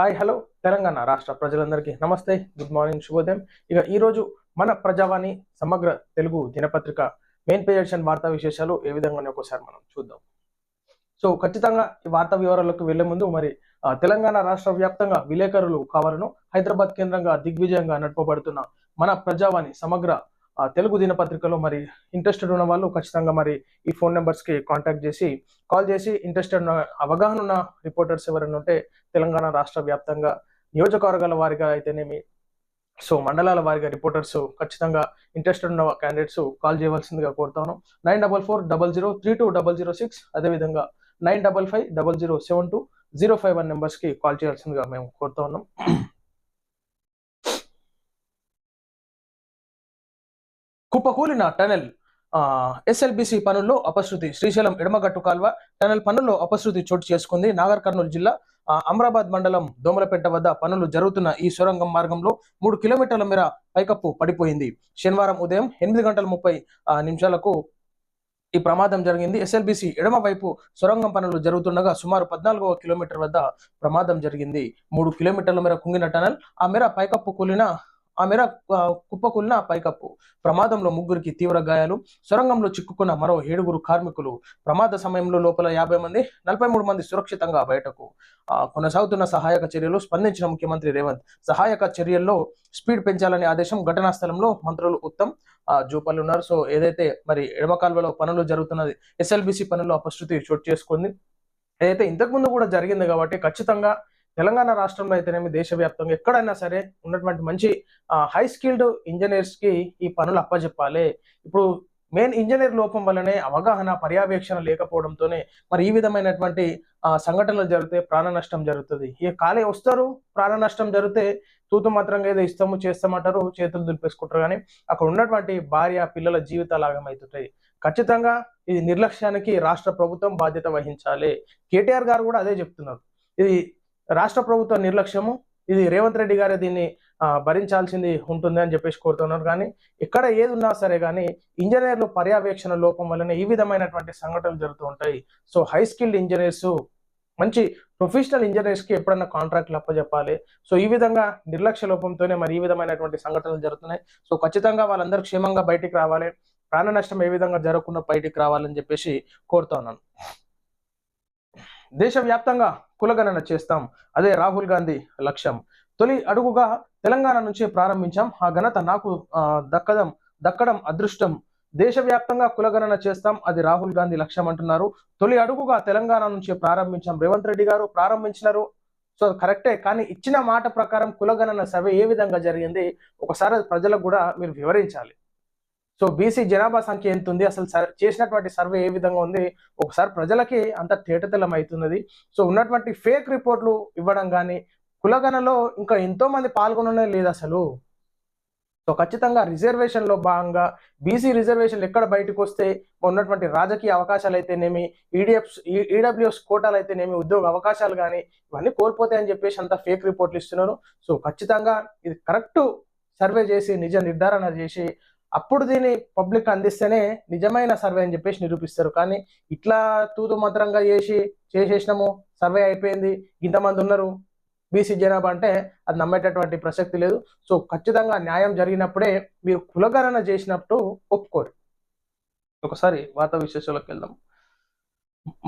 Hi hello Telangana రాష్ట్ర ప్రజలందరికీ నమస్తే, గుడ్ మార్నింగ్, శుభోదయం. ఈ రోజు మన ప్రజావాణి సమగ్ర తెలుగు దినపత్రిక మెయిన్ పేజ్ ఎడిషన్ వార్తా విశేషాలు ఏ విధంగా ఉన్నాయో ఒకసారి మనం చూద్దాం. సో ఖచ్చితంగా ఈ వార్తా వివరాలకు వెళ్లే ముందు తెలంగాణ రాష్ట్ర వ్యాప్తంగా విలేకరులు కావాలను హైదరాబాద్ కేంద్రంగా దిగ్విజయంగా నడపబడుతున్న మన ప్రజావాణి సమగ్ర తెలుగు దినపత్రికలో ఇంట్రెస్టెడ్ ఉన్న వాళ్ళు ఖచ్చితంగా ఈ ఫోన్ నెంబర్స్ కి కాంటాక్ట్ చేసి కాల్ చేసి ఇంట్రెస్టెడ్ ఉన్న అవగాహన ఉన్న రిపోర్టర్స్ ఎవరైనా ఉంటే తెలంగాణ రాష్ట్ర వ్యాప్తంగా నియోజకవర్గాల వారిగా అయితేనేమి, సో మండలాల వారిగా రిపోర్టర్స్ ఖచ్చితంగా ఇంట్రెస్టెడ్ ఉన్న క్యాండిడేట్స్ కాల్ చేయవలసిందిగా కోరుతాను. 9440032006 అదేవిధంగా 9550072051 నెంబర్స్ కి కాల్ చేయాల్సిందిగా మేము కోరుతా ఉన్నాం. కుప్పకూలిన టనెల్ ఎస్ఎల్బిసి పనుల్లో అపశృతి. శ్రీశైలం ఎడమగట్టు కాల్వ టనెల్ పనుల్లో అపశృతి చోటు చేసుకుంది. నాగర్ కర్నూలు జిల్లా అమరాబాద్ మండలం దోమలపేట వద్ద పనులు జరుగుతున్న ఈ సొరంగం మార్గంలో 3 కిలోమీటర్ల మేర పైకప్పు పడిపోయింది. శనివారం ఉదయం 8:30 ఈ ప్రమాదం జరిగింది. ఎస్ఎల్బిసి ఎడమ వైపు సొరంగం పనులు జరుగుతుండగా సుమారు 14వ కిలోమీటర్ వద్ద ప్రమాదం జరిగింది. 3 కిలోమీటర్ల మేర కుంగిన టనల్ ఆ మేర కుప్పకూలిన పైకప్పు. ప్రమాదంలో 3కి తీవ్ర గాయాలు. సొరంగంలో చిక్కుకున్న మరో 7 కార్మికులు. ప్రమాద సమయంలో లోపల 50 మంది, 43 మంది సురక్షితంగా బయటకు. కొనసాగుతున్న సహాయక చర్యలు. స్పందించిన ముఖ్యమంత్రి రేవంత్ సహాయక చర్యల్లో స్పీడ్ పెంచాలని ఆదేశం. ఘటనా స్థలంలో మంత్రులు ఉత్తమ్, జూపల్లి ఉన్నారు. సో ఏదైతే ఎడమ కాల్వలో పనులు జరుగుతున్నది, ఎస్ఎల్బిసి పనుల్లో అపశృతి చోటు చేసుకుంది. ఏదైతే ఇంతకు ముందు కూడా జరిగింది కాబట్టి ఖచ్చితంగా తెలంగాణ రాష్ట్రంలో అయితేనేమి దేశవ్యాప్తంగా ఎక్కడైనా సరే ఉన్నటువంటి మంచి హై స్కిల్డ్ ఇంజనీర్స్ కి ఈ పనులు అప్పచెప్పాలి. ఇప్పుడు మెయిన్ ఇంజనీర్ లోపం వల్లనే అవగాహన పర్యవేక్షణ లేకపోవడంతోనే ఈ విధమైనటువంటి సంఘటనలు జరిగితే ప్రాణ నష్టం జరుగుతుంది. ఖాళీ వస్తారు, ప్రాణ నష్టం జరిగితే తూతు మాత్రంగా ఏదో ఇస్తాము చేస్తామంటారు, చేతులు దులిపేసుకుంటారు. కానీ అక్కడ ఉన్నటువంటి భార్య పిల్లల జీవితాలు ఆగమవుతుంటాయి. ఖచ్చితంగా ఇది నిర్లక్ష్యానికి రాష్ట్ర ప్రభుత్వం బాధ్యత వహించాలి. కేటీఆర్ గారు కూడా అదే చెప్తున్నారు. ఇది రాష్ట్ర ప్రభుత్వ నిర్లక్ష్యము, ఇది రేవంత్ రెడ్డి గారే దీన్ని భరించాల్సింది ఉంటుంది అని చెప్పేసి కోరుతున్నారు. కానీ ఎక్కడ ఏది ఉన్నా సరే కానీ ఇంజనీర్లు పర్యవేక్షణ లోపం వల్లనే ఈ విధమైనటువంటి సంఘటనలు జరుగుతూ ఉంటాయి. సో హై స్కిల్డ్ ఇంజనీర్స్, మంచి ప్రొఫెషనల్ ఇంజనీర్స్ కి ఎప్పుడన్నా కాంట్రాక్ట్లు అప్పచెప్పాలి. సో ఈ విధంగా నిర్లక్ష్య లోపంతోనే ఈ విధమైనటువంటి సంఘటనలు జరుగుతున్నాయి. సో ఖచ్చితంగా వాళ్ళందరూ క్షేమంగా బయటికి రావాలి, ప్రాణ నష్టం ఏ విధంగా జరగకుండా బయటికి రావాలని చెప్పేసి కోరుతా ఉన్నాను. దేశవ్యాప్తంగా కులగణన చేస్తాం, అదే రాహుల్ గాంధీ లక్ష్యం. తొలి అడుగుగా తెలంగాణ నుంచే ప్రారంభించాం, ఆ ఘనత నాకు దక్కడం అదృష్టం. దేశవ్యాప్తంగా కులగణన చేస్తాం, అది రాహుల్ గాంధీ లక్ష్యం అంటున్నారు. తొలి అడుగుగా తెలంగాణ నుంచే ప్రారంభించాం, రేవంత్ రెడ్డి గారు ప్రారంభించినారు. సో కరెక్టే, కానీ ఇచ్చిన మాట ప్రకారం కులగణన సర్వే ఏ విధంగా జరిగింది ఒకసారి ప్రజలకు కూడా మీరు వివరించాలి. సో బీసీ జనాభా సంఖ్య ఎంత ఉంది, అసలు చేసినటువంటి సర్వే ఏ విధంగా ఉంది, ఒకసారి ప్రజలకి అంత తేటతెల్లం అవుతున్నది. సో ఉన్నటువంటి ఫేక్ రిపోర్ట్లు ఇవ్వడం కానీ, కులగణలో ఇంకా ఎంతో మంది పాల్గొననే లేదు అసలు. సో ఖచ్చితంగా రిజర్వేషన్ లో భాగంగా బీసీ రిజర్వేషన్లు ఎక్కడ బయటకు వస్తే ఉన్నటువంటి రాజకీయ అవకాశాలు అయితేనేమి, ఈడబ్ల్యూఎస్ కోటాలు అయితేనేమి, ఉద్యోగ అవకాశాలు కానీ ఇవన్నీ కోల్పోతాయని చెప్పేసి అంత ఫేక్ రిపోర్ట్లు ఇస్తున్నారు. సో ఖచ్చితంగా ఇది కరెక్ట్ సర్వే చేసి నిజ నిర్ధారణ చేసి అప్పుడు దీన్ని పబ్లిక్ అందిస్తేనే నిజమైన సర్వే అని చెప్పేసి నిరూపిస్తారు. కానీ ఇట్లా తూతు మంత్రంగా చేసేసినాము, సర్వే అయిపోయింది, ఇంతమంది ఉన్నారు బీసీ జనాభా అంటే అది నమ్మేటటువంటి ప్రసక్తి లేదు. సో ఖచ్చితంగా న్యాయం జరిగినప్పుడే మీరు కులగణన చేసినప్పుడు ఒప్పుకోరు. ఒకసారి వార్తా విశేషాలకు వెళ్దాం.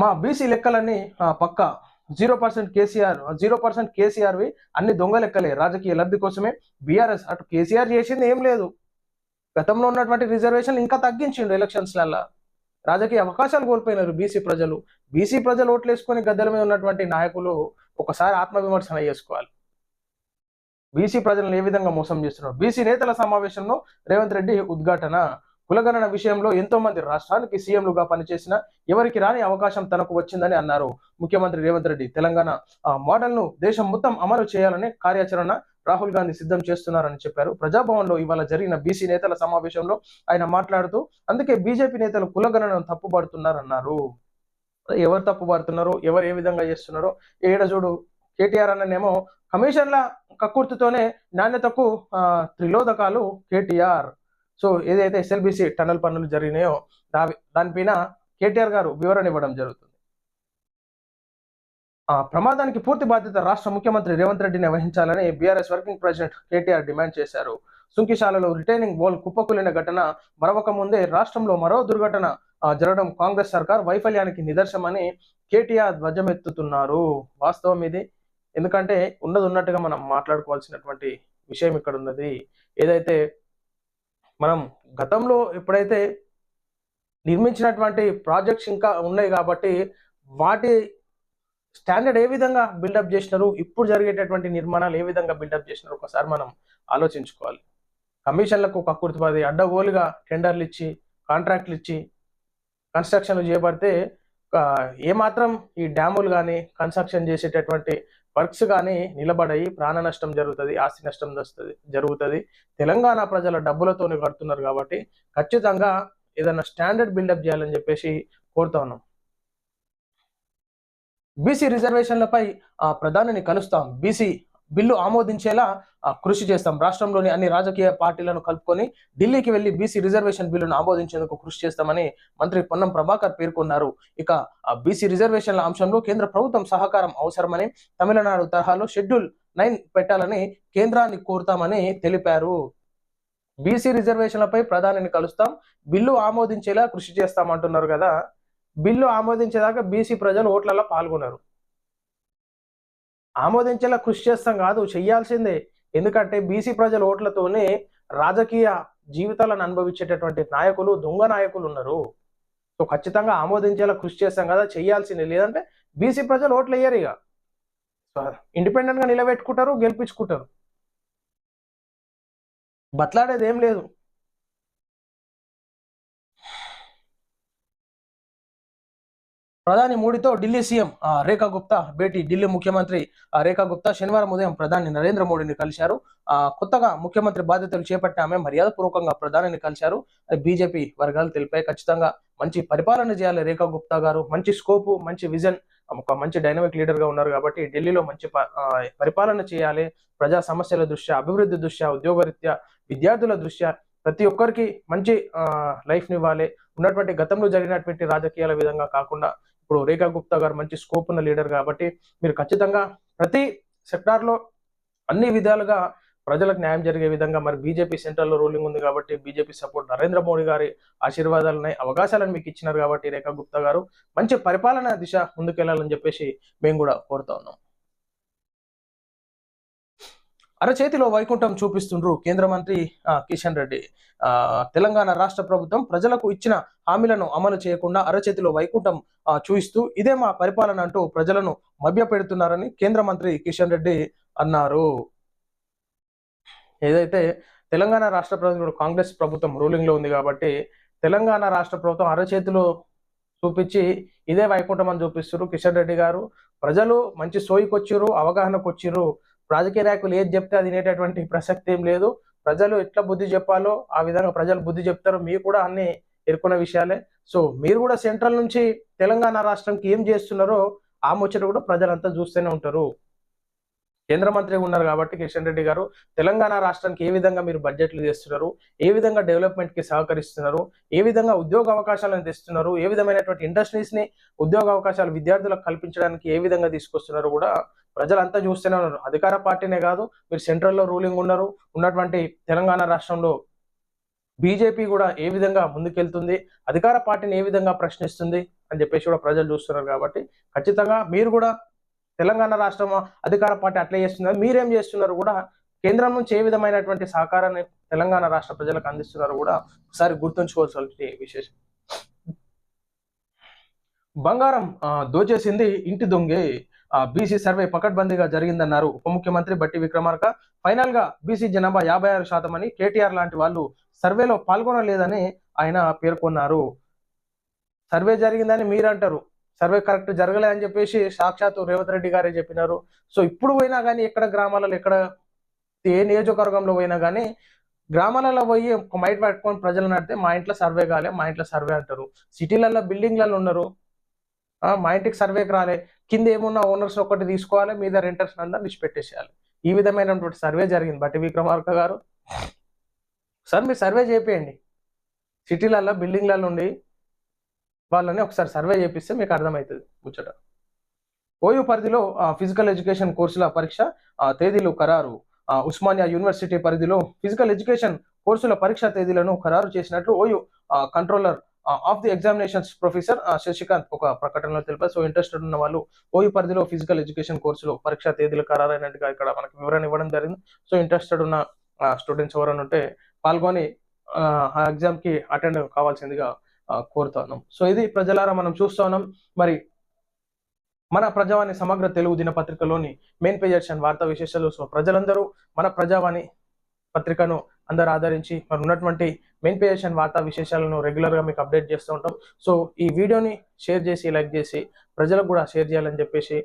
మా బీసీ లెక్కలన్నీ పక్క 0% కేసీఆర్వి అన్ని దొంగ లెక్కలే, రాజకీయ లబ్ధి కోసమే బీఆర్ఎస్. అటు కేసీఆర్ చేసింది ఏం లేదు, గతంలో ఉన్నటువంటి రిజర్వేషన్ ఇంకా తగ్గించిండు. ఎలక్షన్స్లల్లా రాజకీయ అవకాశాలు కోల్పోయినారు బీసీ ప్రజలు ఓట్లు వేసుకొని గద్దెల మీద ఉన్నటువంటి నాయకులు ఒకసారి ఆత్మవిమర్శన చేసుకోవాలి. బీసీ ప్రజలను ఏ విధంగా మోసం చేస్తున్నారు. బీసీ నేతల సమావేశంలో రేవంత్ రెడ్డి ఉద్ఘాటన. కులగణన విషయంలో ఎంతో మంది రాష్ట్రానికి సీఎంలుగా పనిచేసిన ఎవరికి రాని అవకాశం తనకు వచ్చిందని అన్నారు ముఖ్యమంత్రి రేవంత్ రెడ్డి. తెలంగాణ మోడల్ ను దేశం మొత్తం అమలు చేయాలని కార్యాచరణ రాహుల్ గాంధీ సిద్ధం చేస్తున్నారని చెప్పారు. ప్రజాభవన్ లో ఇవాళ జరిగిన బీసీ నేతల సమావేశంలో ఆయన మాట్లాడుతూ, అందుకే బీజేపీ నేతలు కులగణనను తప్పుపడుతున్నారన్నారు. ఎవరు తప్పుపడుతున్నారో, ఎవరు ఏ విధంగా చేస్తున్నారో ఏడ చూడు. కేటీఆర్ అన్ననేమో కమిషన్ల కక్కుర్తితోనే నాణ్యతకు త్రిలోదకాలు కేటీఆర్. సో ఏదైతే ఎస్ఎల్బిసి టనల్ పనులు జరిగినాయో దానిపైన కేటీఆర్ గారు వివరణ ఇవ్వడం జరుగుతుంది. ప్రమాదానికి పూర్తి బాధ్యత రాష్ట్ర ముఖ్యమంత్రి రేవంత్ రెడ్డిని వహించాలని BRS working president KTR demand చేశారు. సుంకిశాలలో రిటైనింగ్ వాల్ కుప్పకూలిన ఘటన మరొక ముందే రాష్ట్రంలో మరో దుర్ఘటన జరగడం కాంగ్రెస్ సర్కార్ వైఫల్యానికి నిదర్శనమని కేటీఆర్ ధ్వజమెత్తుతున్నారు. వాస్తవం ఇది. ఎందుకంటే ఉన్నది ఉన్నట్టుగా మనం మాట్లాడుకోవాల్సినటువంటి విషయం ఇక్కడ ఉన్నది. ఏదైతే మనం గతంలో ఎప్పుడైతే నిర్మించినటువంటి ప్రాజెక్ట్స్ ఇంకా ఉన్నాయి కాబట్టి వాటి స్టాండర్డ్ ఏ విధంగా బిల్డప్ చేసినారు, ఇప్పుడు జరిగేటటువంటి నిర్మాణాలు ఏ విధంగా బిల్డప్ చేసినారు ఒకసారి మనం ఆలోచించుకోవాలి. కమిషన్లకు కక్కుర్తిపడి అడ్డగోలుగా టెండర్లు ఇచ్చి కాంట్రాక్ట్లు ఇచ్చి కన్స్ట్రక్షన్లు చేపడితే ఏమాత్రం ఈ డ్యాములు కానీ కన్స్ట్రక్షన్ చేసేటటువంటి వర్క్స్ కానీ నిలబడాయి, ప్రాణ నష్టం జరుగుతుంది, ఆస్తి నష్టం జరుగుతుంది. తెలంగాణ ప్రజల డబ్బులతోనే కడుతున్నారు కాబట్టి ఖచ్చితంగా ఏదైనా స్టాండర్డ్ బిల్డప్ చేయాలని చెప్పేసి కోరుతా ఉన్నాం. బీసీ రిజర్వేషన్లపై ప్రధానిని కలుస్తాం, బీసీ బిల్లు ఆమోదించేలా కృషి చేస్తాం, రాష్ట్రంలోని అన్ని రాజకీయ పార్టీలను కలుపుకొని ఢిల్లీకి వెళ్లి బీసీ రిజర్వేషన్ బిల్లును ఆమోదించేందుకు కృషి చేస్తామని మంత్రి పొన్నం ప్రభాకర్ పేర్కొన్నారు. ఇక బీసీ రిజర్వేషన్ల అంశంలో కేంద్ర ప్రభుత్వం సహకారం అవసరమని, తమిళనాడు తరహాలో షెడ్యూల్ 9 పెట్టాలని కేంద్రాన్ని కోరుతామని తెలిపారు. బీసీ రిజర్వేషన్లపై ప్రధానిని కలుస్తాం, బిల్లు ఆమోదించేలా కృషి చేస్తామంటున్నారు కదా. బిల్లు ఆమోదించేదాకా బీసీ ప్రజలు ఓట్లలో పాల్గొన్నారు. ఆమోదించేలా కృషి చేస్తాం కాదు, చెయ్యాల్సిందే. ఎందుకంటే బీసీ ప్రజల ఓట్లతోనే రాజకీయ జీవితాలను అనుభవించేటటువంటి నాయకులు, దొంగ నాయకులు ఉన్నారు. సో ఖచ్చితంగా ఆమోదించేలా కృషి చేస్తాం కదా, చెయ్యాల్సిందే. లేదంటే బీసీ ప్రజలు ఓట్లు వేయరు, ఇక ఇండిపెండెంట్ గా నిలబెట్టుకుంటారు, గెలిపించుకుంటారు. బట్లాడేది ఏం లేదు. ప్రధాని మోడీతో ఢిల్లీ సీఎం రేఖా గుప్తా భేటీ. ఢిల్లీ ముఖ్యమంత్రి రేఖా గుప్తా శనివారం ఉదయం ప్రధాని నరేంద్ర మోడీని కలిశారు. కొత్తగా ముఖ్యమంత్రి బాధ్యతలు చేపట్టిన ఆమె మర్యాదపూర్వకంగా ప్రధానిని కలిశారు. బీజేపీ వర్గాలు తెలిపాయి. ఖచ్చితంగా మంచి పరిపాలన చేయాలి రేఖా గుప్తా గారు, మంచి స్కోపు, మంచి విజన్, ఒక మంచి డైనమిక్ లీడర్ గా ఉన్నారు కాబట్టి ఢిల్లీలో మంచి పరిపాలన చేయాలి. ప్రజా సమస్యల దృష్ట్యా, అభివృద్ధి దృష్ట్యా, ఉద్యోగరీత్యా, విద్యార్థుల దృష్ట్యా ప్రతి ఒక్కరికి మంచి లైఫ్ ఇవ్వాలి. ఉన్నటువంటి గతంలో జరిగినటువంటి రాజకీయాల విధంగా కాకుండా ఇప్పుడు రేఖా గుప్తా గారు మంచి స్కోప్ ఉన్న లీడర్ కాబట్టి మీరు ఖచ్చితంగా ప్రతి సెక్టార్లో అన్ని విధాలుగా ప్రజలకు న్యాయం జరిగే విధంగా, మరి బీజేపీ సెంట్రల్లో రూలింగ్ ఉంది కాబట్టి బీజేపీ సపోర్ట్, నరేంద్ర మోడీ గారి ఆశీర్వాదాలు ఉన్నాయి, అవకాశాలను మీకు ఇచ్చినారు కాబట్టి రేఖా గుప్తా గారు మంచి పరిపాలన దిశ ముందుకెళ్లాలని చెప్పేసి మేము కూడా కోరుతా ఉన్నాం. అరచేతిలో వైకుంఠం చూపిస్తుండ్రు కేంద్ర మంత్రి కిషన్ రెడ్డి. తెలంగాణ రాష్ట్ర ప్రభుత్వం ప్రజలకు ఇచ్చిన హామీలను అమలు చేయకుండా అరచేతిలో వైకుంఠం చూపిస్తూ ఇదే మా పరిపాలన అంటూ ప్రజలను మభ్యపెడుతున్నారని కేంద్ర మంత్రి కిషన్ రెడ్డి అన్నారు. ఏదైతే తెలంగాణ రాష్ట్ర ప్రభుత్వం కాంగ్రెస్ ప్రభుత్వం రూలింగ్ లో ఉంది కాబట్టి తెలంగాణ రాష్ట్ర ప్రభుత్వం అరచేతిలో చూపించి ఇదే వైకుంఠం అని చూపిస్తారు కిషన్ రెడ్డి గారు. ప్రజలు మంచి సోయికి వచ్చిర్రు, అవగాహనకు వచ్చిర్రు. రాజకీయ నాయకులు ఏది చెప్తే అది వినేటటువంటి ప్రసక్తి ఏం లేదు. ప్రజలు ఎట్లా బుద్ధి చెప్పాలో ఆ విధంగా ప్రజలు బుద్ధి చెప్తారు. మీరు కూడా అన్ని ఎరుకున్న విషయాలే. సో మీరు కూడా సెంట్రల్ నుంచి తెలంగాణ రాష్ట్రంకి ఏం చేస్తున్నారో ఆ ముచ్చట కూడా ప్రజలంతా చూస్తూనే ఉంటారు. కేంద్ర మంత్రి ఉన్నారు కాబట్టి కిషన్ రెడ్డి గారు తెలంగాణ రాష్ట్రానికి ఏ విధంగా మీరు బడ్జెట్లు చేస్తున్నారు, ఏ విధంగా డెవలప్మెంట్ కి సహకరిస్తున్నారు, ఏ విధంగా ఉద్యోగ అవకాశాలను తెస్తున్నారు, ఏ విధమైనటువంటి ఇండస్ట్రీస్ ని ఉద్యోగ అవకాశాలు విద్యార్థులకు కల్పించడానికి ఏ విధంగా తీసుకొస్తున్నారు కూడా ప్రజలంతా చూస్తూనే ఉన్నారు. అధికార పార్టీనే కాదు, మీరు సెంట్రల్లో రూలింగ్ ఉన్నారు, ఉన్నటువంటి తెలంగాణ రాష్ట్రంలో బీజేపీ కూడా ఏ విధంగా ముందుకెళ్తుంది, అధికార పార్టీని ఏ విధంగా ప్రశ్నిస్తుంది అని చెప్పేసి కూడా ప్రజలు చూస్తున్నారు. కాబట్టి ఖచ్చితంగా మీరు కూడా తెలంగాణ రాష్ట్రం అధికార పార్టీ అట్లా చేస్తున్నారు, మీరేం చేస్తున్నారు కూడా, కేంద్రం నుంచి ఏ విధమైనటువంటి సహకారాన్ని తెలంగాణ రాష్ట్ర ప్రజలకు అందిస్తున్నారు కూడా ఒకసారి గుర్తుంచుకోవాల్సిన విశేషం. బంగారం దోచేసింది ఇంటి దొంగే. బీసీ సర్వే పకడ్బందీగా జరిగిందన్నారు ఉప ముఖ్యమంత్రి బట్టి విక్రమార్క. ఫైనల్ గా బీసీ జనాభా 56% అని, కేటీఆర్ లాంటి వాళ్ళు సర్వేలో పాల్గొనలేదని ఆయన పేర్కొన్నారు. సర్వే జరిగిందని మీరు అంటారు, సర్వే కరెక్ట్ జరగలే అని చెప్పేసి సాక్షాత్తు రేవంత్ రెడ్డి గారే చెప్పినారు. సో ఇప్పుడు పోయినా కానీ ఎక్కడ గ్రామాలలో, ఎక్కడ ఏ నియోజకవర్గంలో పోయినా కానీ గ్రామాలలో పోయి ఒక మైట్ పట్టుకొని ప్రజలను అడితే మా ఇంట్లో సర్వే కాలే, మా ఇంట్లో సర్వే అంటారు. సిటీలలో బిల్డింగ్లలో ఉన్నారు, మా ఇంటికి సర్వేకి రాలే, కింద ఏమున్నా ఓనర్స్ ఒకటి తీసుకోవాలి, మీద రెంటర్స్ అందరూ విడిచిపెట్టేసేయాలి. ఈ విధమైనటువంటి సర్వే జరిగింది బట్టి విక్రమార్క గారు. సార్ మీరు సర్వే చేయండి, సిటీలలో బిల్డింగ్లలో ఉండి వాళ్ళని ఒకసారి సర్వే చేపిస్తే మీకు అర్థమవుతుంది ముచ్చట. ఓయూ పరిధిలో ఫిజికల్ ఎడ్యుకేషన్ కోర్సుల పరీక్ష తేదీలు ఖరారు. ఉస్మానియా యూనివర్సిటీ పరిధిలో ఫిజికల్ ఎడ్యుకేషన్ కోర్సుల పరీక్ష తేదీలను ఖరారు చేసినట్లు OU controller of the examinations professor Shashikant ఒక ప్రకటనలో తెలిపారు. సో ఇంట్రెస్టెడ్ ఉన్న వాళ్ళు ఓయూ పరిధిలో ఫిజికల్ ఎడ్యుకేషన్ కోర్సులో పరీక్ష తేదీలు ఖరారైనట్టుగా ఇక్కడ మనకి వివరణ ఇవ్వడం జరిగింది. సో ఇంట్రెస్టెడ్ ఉన్న స్టూడెంట్స్ ఎవరైనా ఉంటే పాల్గొని ఆ ఎగ్జామ్ కి అటెండ్ కావాల్సిందిగా కోరుతున్నాం. సో ఇది ప్రజలారా మనం చూస్తా ఉన్నాం. మరి మన ప్రజావాణి సమగ్ర తెలుగు దినపత్రికలోని మెయిన్ పేజెస్ అండ్ వార్తా విశేషాలు. సో ప్రజలందరూ మన ప్రజావాణి పత్రికను అందరూ ఆదరించి మరి ఉన్నటువంటి మెయిన్ పేజెస్ అండ్ వార్తా విశేషాలను రెగ్యులర్గా మీకు అప్డేట్ చేస్తూ ఉంటాం. సో ఈ వీడియోని షేర్ చేసి లైక్ చేసి ప్రజలకు కూడా షేర్ చేయాలని చెప్పేసి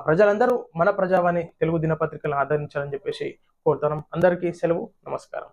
ప్రజలందరూ మన ప్రజావాణి తెలుగు దినపత్రికలను ఆదరించాలని చెప్పేసి కోరుతున్నాం. అందరికీ సెలవు, నమస్కారం.